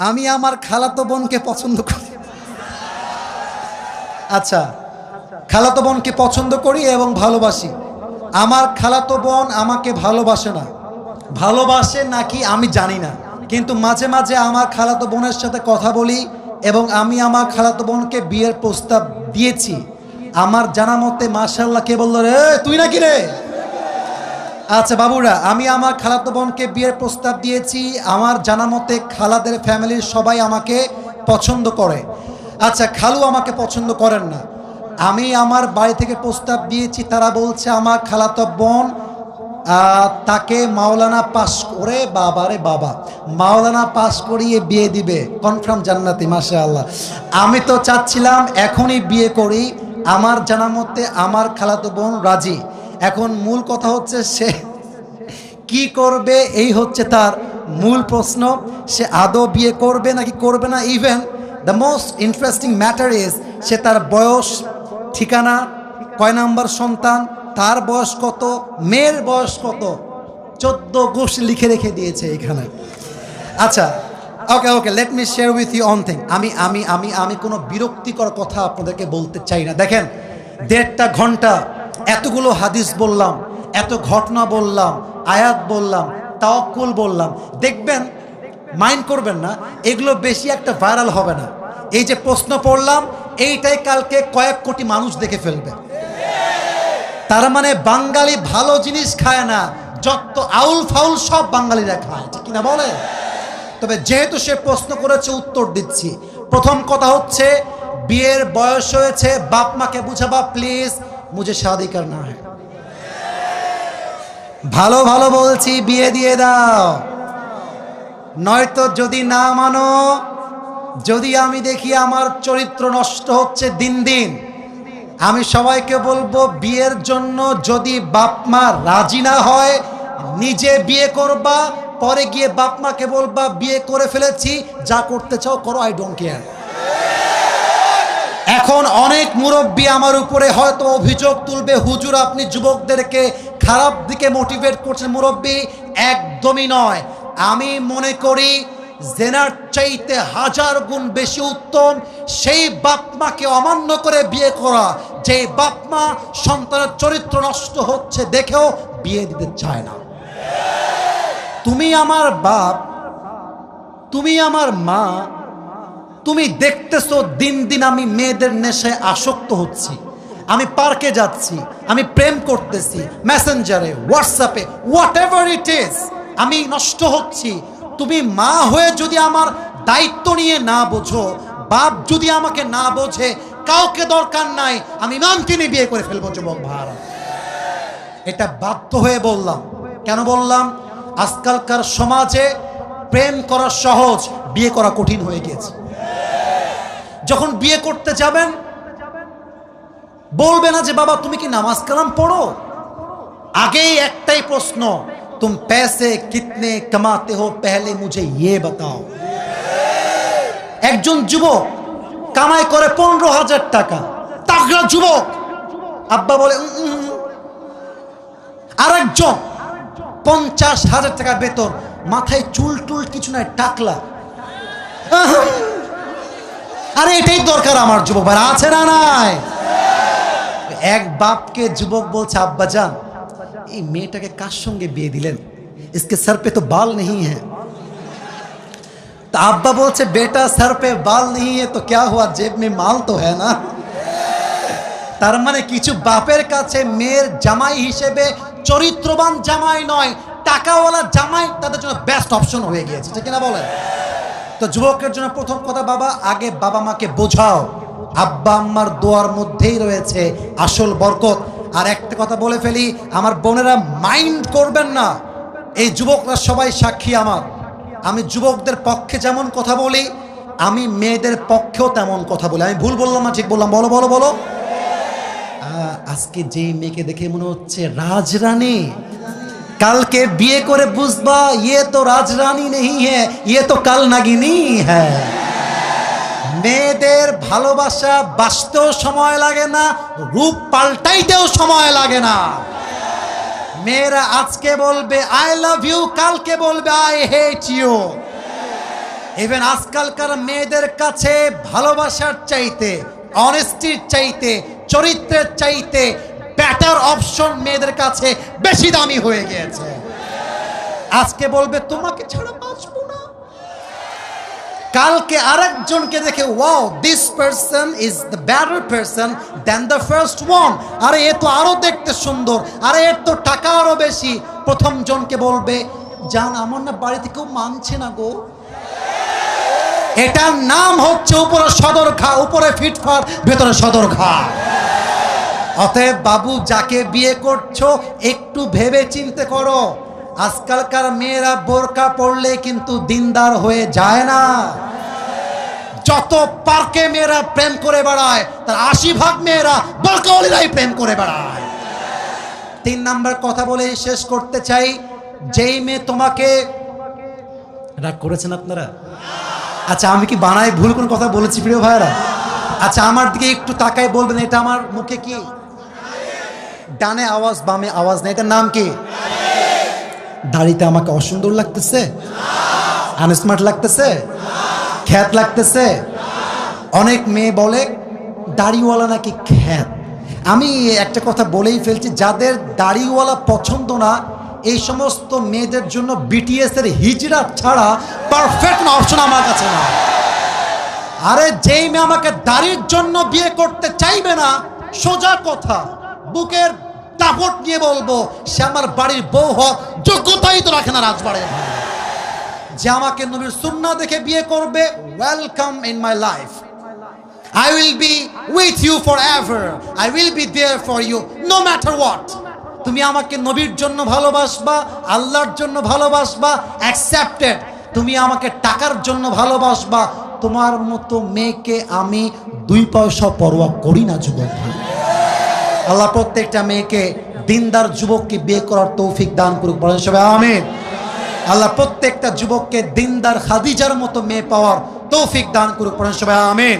আমি আমার খালাতো বোনকে পছন্দ করি। আচ্ছা, খালাতো বোনকে পছন্দ করি এবং ভালোবাসি। আমার খালাতো বোন আমাকে ভালোবাসে না, ভালোবাসে নাকি আমি জানি না, কিন্তু মাঝে মাঝে আমার খালাতো বোনের সাথে কথা বলি এবং আমি আমার খালাতো বোনকে বিয়ের প্রস্তাব দিয়েছি। আমার জানা মতে মাশাআল্লাহ, কে বলল রে, তুই নাকি রে? আচ্ছা বাবুরা, আমি আমার খালাতো বোনকে বিয়ের প্রস্তাব দিয়েছি। আমার জানা মতে খালাদের ফ্যামিলির সবাই আমাকে পছন্দ করে। আচ্ছা, খালু আমাকে পছন্দ করেন না। আমি আমার বাড়ি থেকে প্রস্তাব দিয়েছি, তারা বলছে আমার খালাতো বোন তাকে মাওলানা পাস করে, বাবারে বাবা, মাওলানা পাস করিয়ে বিয়ে দিবে, কনফার্ম জান্নাতি, মাশাআল্লাহ। আমি তো চাচ্ছিলাম এখনই বিয়ে করি। আমার জানা মতে আমার খালাতো বোন রাজি। এখন মূল কথা হচ্ছে সে কি করবে, এই হচ্ছে তার মূল প্রশ্ন। সে আদৌ বিয়ে করবে নাকি করবে না। Even the most interesting matter is সে তার বয়স, ঠিকানা, কয় নাম্বার সন্তান, তার বয়স কত, মেয়ের বয়স কত, 14 গোষ্ঠী লিখে রেখে দিয়েছে এখানে। আচ্ছা, okay okay, let me share with you one thing. আমি কোনো বিরক্তিকর কথা আপনাদেরকে বলতে চাই না। দেখেন, 1.5 ঘন্টা এতগুলো হাদিস বললাম, এত ঘটনা বললাম, আয়াত বললাম, তাওয়াক্কুল বললাম। দেখবেন, মাইন্ড করবেন না, এগুলো বেশি একটা ভাইরাল হবে না। এই যে প্রশ্ন পড়লাম, এইটাই কালকে কয়েক কোটি মানুষ দেখে ফেলবে। তার মানে বাঙালি ভালো জিনিস খায় না, যত আউল ফাউল সব বাঙালিরা খায়, ঠিক কিনা বলে? তবে যেহেতু সে প্রশ্ন করেছে, উত্তর দিচ্ছি। প্রথম কথা হচ্ছে, বিয়ের বয়স হয়েছে, বাপ মাকে বুঝাবা প্লিজ, মুঝে শাদি করনা है। ভালো ভালো বলছি, বিয়ে দিয়ে দাও। নয়তো যদি না মানো, যদি আমি দেখি আমার চরিত্র নষ্ট হচ্ছে দিন দিন, আমি সবাইকে বলবো বিয়ের জন্য যদি বাপ মা রাজি না হয়, নিজে বিয়ে করবা, পরে গিয়ে বাপ মাকে বলবা বিয়ে করে ফেলেছি, যা করতে চাও করো, আই ডোন্ট কেয়ার। এখন অনেক মুরব্বী আমার উপরে হয়তো অভিযোগ তুলবে, হুজুর আপনি যুবকদেরকে খারাপ দিকে মোটিভেট করছেন। মুরব্বী, একদমই নয়। আমি মনে করি জেনার চাইতে 1000 গুণ বেশি উত্তম সেই বাপ মাকে অমান্য করে বিয়ে করা, যে বাপ মা সন্তানের চরিত্র নষ্ট হচ্ছে দেখেও বিয়ে দিতে চায় না। তুমি আমার বাপ, তুমি আমার মা, তুমি দেখতেছো দিন দিন আমি মেয়েদের নেশায় আসক্ত হচ্ছি, আমি পার্কে যাচ্ছি, আমি প্রেম করতেছি, মেসেঞ্জারে, হোয়াটসঅ্যাপে, হোয়াট এভার ইট ইজ, আমি নষ্ট হচ্ছি। তুমি মা হয়ে যদি আমার দায়িত্ব নিয়ে না বোঝো, বাপ যদি আমাকে না বোঝে, কাউকে দরকার নাই, আমি ইমামকে নিয়ে বিয়ে করে ফেলবো যুবক ভাইরা। এটা বাধ্য হয়ে বললাম। কেন বললাম? আজকালকার সমাজে প্রেম করা সহজ, বিয়ে করা কঠিন হয়ে গেছে। যখন বিয়ে করতে যাবেন, বলবে না যে বাবা তুমি কি নামাজ কালাম পড়ো, আগেই একটাই প্রশ্ন, तुम पैसे कितने कमाते हो पहले मुझे ये बताओ। একজন যুবক কামাই করে 15,000 টাকা, তাগড়া যুবক, আব্বা বলে আরেকজন 50,000 টাকা বেতন, মাথায় চুল টুল কিছু নাই, টাকলা। আরে এটাই দরকার আমার যুবক ভাই, আছে না নাই? এক বাপকে যুবক বলছে, আব্বা জান এই মেয়েটাকে কার সঙ্গে বিয়ে দিলেন, इसके सर पे तो बाल नहीं है। तो अब्बा बोलছে बेटा सर पे बाल नहीं है तो क्या हुआ, जेब में माल तो है ना। তার মানে কিছু বাপের কাছে মেয়ের জামাই হিসেবে চরিত্রবান জামাই নয়, টাকাওয়ালা জামাই তাদের জন্য বেস্ট অপশন হয়ে গিয়েছে, ঠিক না বলেন? তো যুবকের জন্য প্রথম কথা, বাবা আগে বাবা মাকে বোঝাও, আব্বা আম্মার দোয়ার মধ্যেই রয়েছে আসল বরকত। আর একটা কথা বলে ফেলি, আমার বোনেরা মাইন্ড করবেন না, এই যুবকরা সবাই সাক্ষী আমার। আমি যুবকদের পক্ষে যেমন কথা বলি, আমি মেয়েদের পক্ষেও তেমন কথা বলি। আমি ভুল বললাম না ঠিক বললাম? বলো বলো বলো। আজকে যে মেয়েকে দেখে মনে হচ্ছে রাজরানী, কালকে বিয়ে করে বুঝবা ইয়ে তো রাজরানী নেই হ্যাঁ, ইয়ে তো কাল নাগিনী হ্যাঁ। মেয়েদের ভালোবাসা বাঁচতেও সময় লাগে না, রূপ পাল্টাইতেও সময় লাগে না। মেয়েরা আজকে বলবে আই লাভ ইউ, কালকে বলবে আই হেট ইউ। ইভেন আজকালকার মেয়েদের কাছে ভালোবাসার চাইতে, অনেস্টির চাইতে, চরিত্রের চাইতে বেটার অপশন মেয়েদের কাছে বেশি দামি হয়ে গিয়েছে। আজকে বলবে তোমাকে ছাড়া বাঁচবো না, কালকে আরেকজনকে দেখে wow this person is the better person than the first one, আরে এ তো আরো দেখতে সুন্দর, আরে এর তো টাকা আরো বেশি। প্রথম জনকে বলবে জান আমার না বাড়িতে কেউ মানছে না গো। এটার নাম হচ্ছে উপরে সদর ঘা, উপরে ফিটফাট ভেতরে সদর ঘা। অতএব বাবু যাকে বিয়ে করছো একটু ভেবে চিন্তে করো। আজকালকার মেয়েরা বোরকা পরলে কিন্তু দিনদার হয়ে যায় না। যত পার্কে মেয়েরা প্রেম করে বেড়ায় তার 80% মেয়েরা বোরকাওয়ালিরাই প্রেম করে বেড়ায়। 3 নাম্বার কথা বলে শেষ করতে চাই, যেই মেয়ে তোমাকে, রাগ করেছেন আপনারা? আচ্ছা আমি কি বানাই ভুল কোন কথা বলেছি প্রিয় ভাইরা? আচ্ছা আমার দিকে একটু তাকাই বলবেন এটা আমার মুখে কি? ডানে আওয়াজ বামে আওয়াজ নেই, এটার নাম কি? দাড়িতে আমাকে অসুন্দর লাগতেছে, আনস্মার্ট লাগতেছে, খ্যাত লাগতেছে। অনেক মেয়ে বলে দাড়িওয়ালা নাকি খ্যাত। আমি একটা কথা বলেই ফেলছি, যাদের দাড়িওয়ালা পছন্দ না এই সমস্ত মেয়েদের জন্য বিটিএস এর হিজড়া ছাড়া পারফেক্ট অপশন আমার কাছে না। আরে যেই মেয়ে আমাকে দাড়ির জন্য বিয়ে করতে চাইবে না, সোজা কথা বুকের দাপট নিয়ে বলবো সে আমার বাড়ির বউ হওয়ার যোগ্যতাই তো রাখে না রাজবাড়ির। যে আমাকে নবীর সুন্নাহ দেখে বিয়ে করবে, welcome in my life, I will be with you forever, I will be there for you no matter what. তুমি আমাকে নবীর জন্য ভালোবাসবা, আল্লাহর জন্য ভালোবাসবা, অ্যাকসেপ্টেড। তুমি আমাকে টাকার জন্য ভালোবাসবা, তোমার মতো মেয়েকে আমি 2 পয়সা পরোয়া করি না যুবক। আল্লাহ প্রত্যেকটা মেয়েকে দিনদার যুবককে বিয়ে করার তৌফিক দান করুক, বলেন সবাই আমিন। আল্লাহ প্রত্যেকটা যুবককে দিনদার খাদিজার মতো মেয়ে পাওয়ার তৌফিক দান করুক, বলেন সবাই আমিন।